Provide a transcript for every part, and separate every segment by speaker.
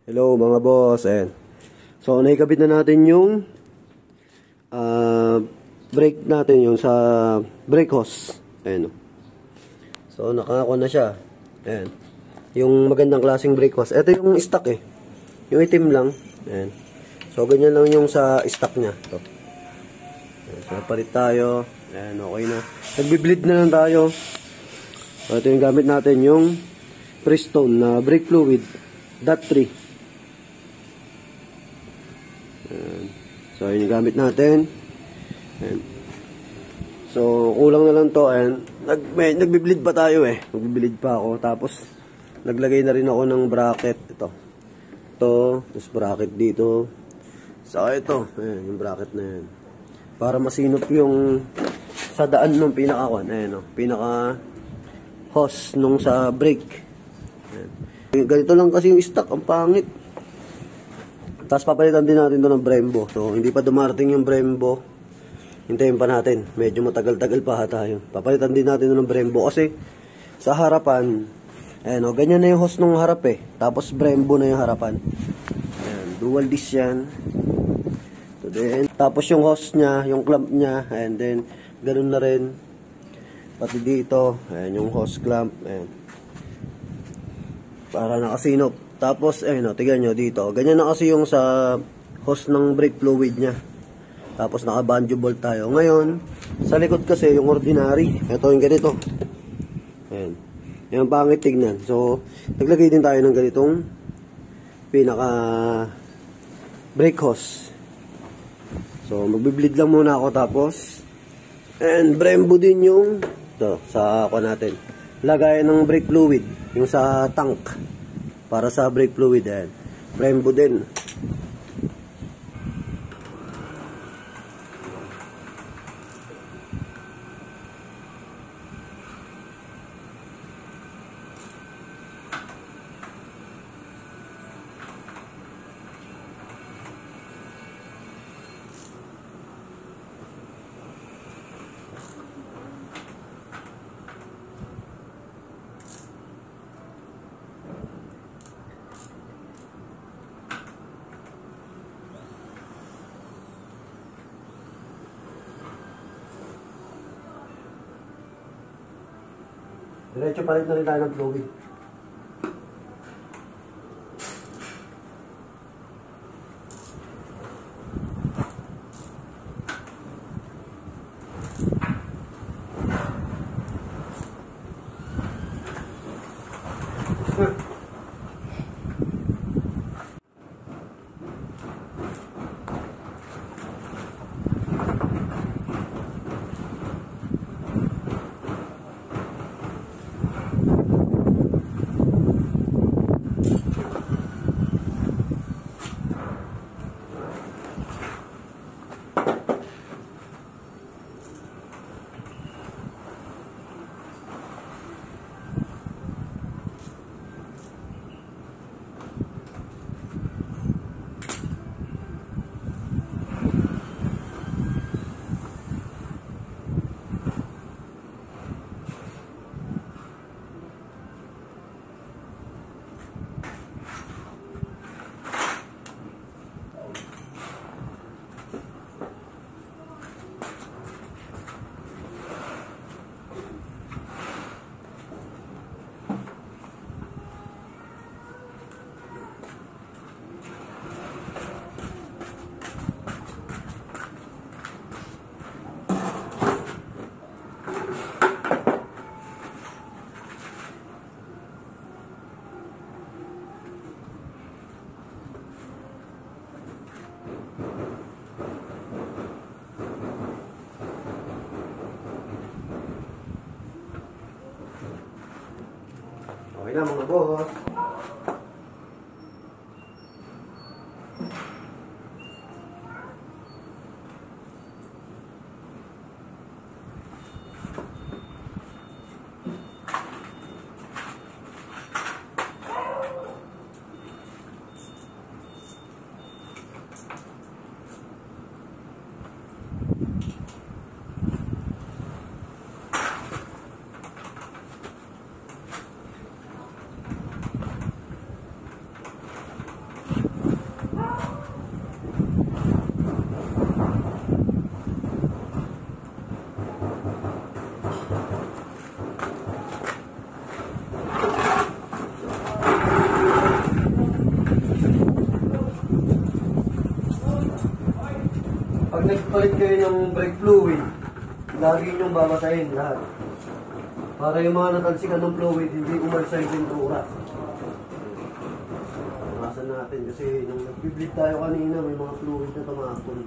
Speaker 1: Hello mga boss, ayan. So naikabit na natin yung brake natin, yung sa brake hose. Ayan. So nakako na siya. Ayan. Yung magandang klaseng brake hose. Ito yung stock eh. Yung itim lang. Ayan. So ganyan lang yung sa stock niya. Ito. Ayan. So palit tayo. Ayan, okay na. Nagbi-bleed na lang tayo. So ito yung gamit natin, yung Prestone na brake fluid .3. So yun yung gamit natin. Ayan. So kulang na lang to. Ayan. Nagbi-bleed pa tayo eh. Nagbi-bleed pa ako. Tapos naglagay na rin ako ng bracket. Ito. Tapos bracket dito. So ito. Ayan, yung bracket na yan. Para masinop yung sa daan nung pinaka-kwan. Ayan o. Pinaka hose nung sa brake. Ayan. Ganito lang kasi yung stock. Ang pangit. Tapos papalitan din natin ito ng Brembo. So, hindi pa dumarating yung Brembo. Hintayin pa natin. Medyo matagal-tagal pa tayo. Papalitan din natin ito ng Brembo. Kasi, sa harapan, ayan o, ganyan na yung hose ng harap eh. Tapos, Brembo na yung harapan. Ayan, dual disc yan. So, then, tapos yung hose niya, yung clamp niya, and then, ganun na rin. Pati dito, ayan, yung hose clamp. Ayan. Para nakasinop. Tapos, ayun o, tignan nyo dito. Ganyan na kasi yung sa hose ng brake fluid niya. Tapos, naka-banjo bolt tayo. Ngayon, sa likod kasi, yung ordinary. Ito yung ganito. Ayan. Yung pangit tignan. So, naglagay din tayo ng ganitong pinaka brake hose. So, magbi-bleed lang muna ako. Tapos, and Brembo din yung ito, sa ako natin. Lagayan ng brake fluid. Yung sa tank. Para sa brake fluid, yan. Brembo din. Diretso palit na rin tayo ng fluid. Okay na mga boss. nagpalit kayo ng brake fluid, lagi nyong babasahin lahat. Para yung mga natalsikan ng fluid, hindi umalsa yung pintura. Nakasan natin kasi nung nag-bleed tayo kanina, may mga fluid na tumakon.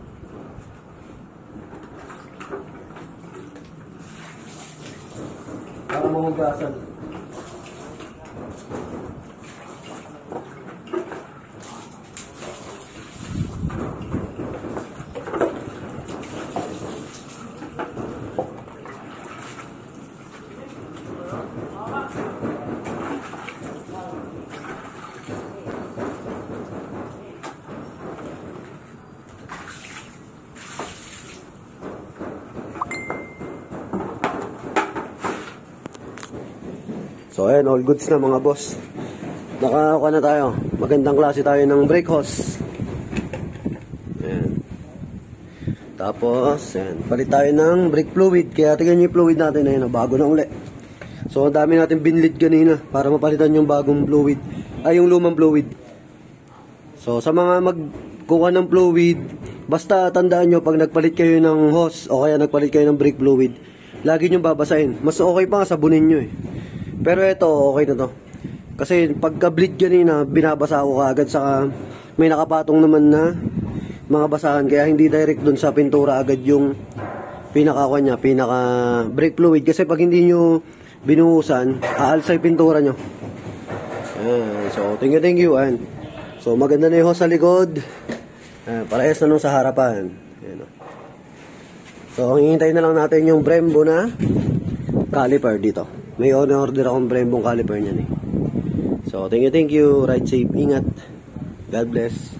Speaker 1: Para mahugasan. So ayan, all goods na mga boss. Nakakuha na tayo. Magandang klase tayo ng brake hose. Ayan. Tapos, ayan, palit tayo ng brake fluid. Kaya tingnan nyo yung fluid natin, ayan, bago na uli. So ang dami natin binlid kanina para mapalitan yung bagong fluid. Ay, yung lumang fluid. So sa mga magkuha ng fluid, basta tandaan nyo pag nagpalit kayo ng hose o kaya nagpalit kayo ng brake fluid, lagi nyo babasahin. Mas okay pa nga sabunin nyo eh. Pero ito, okay na to. Kasi pagka-bleed kanina, binabasa ko agad, saka may nakapatong naman na mga basahan. Kaya hindi direct dun sa pintura agad yung pinaka brake fluid. Kasi pag hindi nyo binuhusan, aalsa yung pintura nyo. So, thank you. So, maganda na yung hose sa likod. Parehas na nung sa harapan. Ayan. So, hihintay na lang natin yung Brembo na caliper dito. May order akong Brembo caliper niyan eh. So, thank you. Ride safe. Ingat. God bless.